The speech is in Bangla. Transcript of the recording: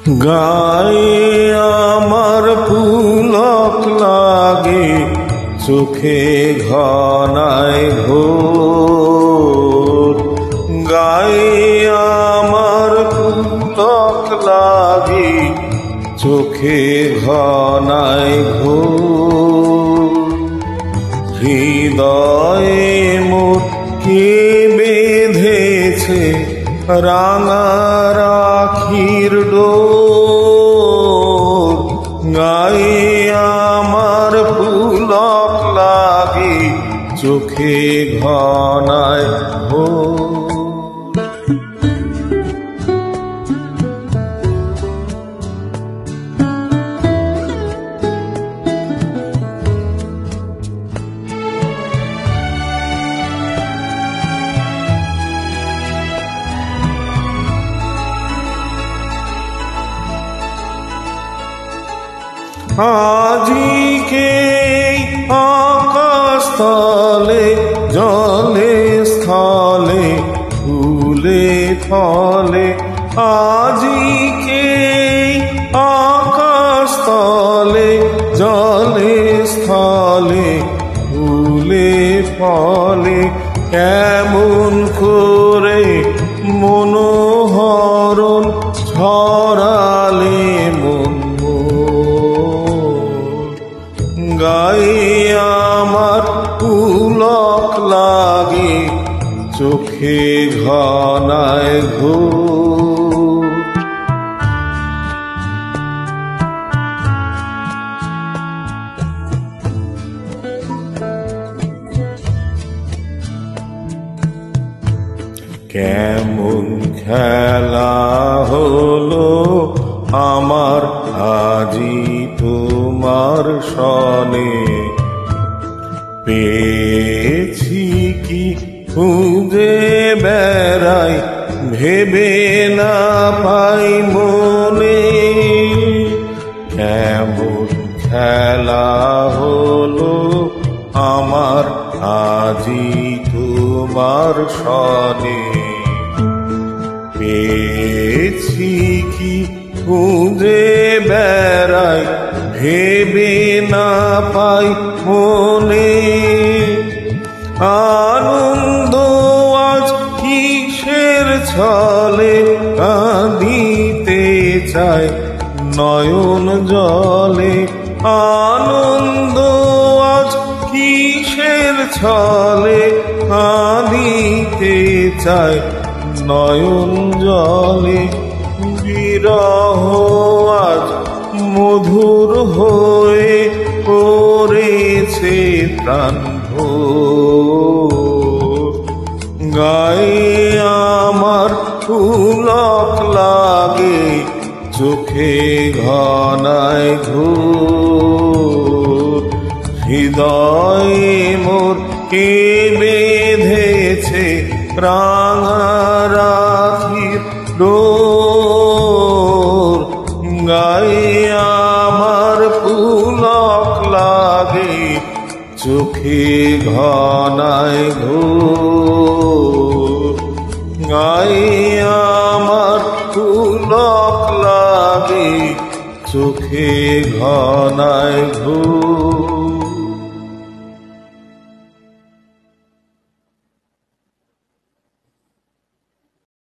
গায়ে আমার পুলক লাগে, চোখে ঘনায় ঘোর। গায়ে আমার পুলক লাগে, চোখে ঘনায় ঘোর। হৃদয়ে মোর কে বেঁধেছে রাঙা রাখির ডোর। গায়ে আমার পুলক লাগে, চোখে ঘনায় ঘোর। আজিকে আকাশতলে জলে স্থলে ফুলে ফলে। আজিকে আকাশতলে জলে স্থলে ফুলে ফলে। কেমন করে মনোহরণ ছড়ালে মন। গায়ে আমার পুলক লাগে, চোখে ঘনায় ঘোর। কেমন খেলা হলো আমার আজি তোমার সনে। পেয়েছি কি খুঁজে বেড়াই, ভেবে না পাই মনে। কেমন খেলা হলো আমার আজি তোমার সনে। পেয়েছি কি খুঁজে বেড়াই, ভেবে না পাই মনে। আনন্দ আজ কিসের ছলে, কাঁদিতে চায় নয়ন জলে। আনন্দ আজ কিসের ছলে, কাঁদিতে চায় নয়ন জলে। বিরহ আজ মধুর হয়ে পড়েছে প্রাণ ভোর। গায়ে আমার পুলক লাগে, চোখে ঘনায় ঘোর। হৃদয়ে মোর কে বেঁধেছে রাঙা রাখির ডোর। গায়ে আমার পুলক লাগে, চোখে ঘনায় ঘোর। গায়ে আমার পুলক লাগে, চোখে ঘনায় ঘোর।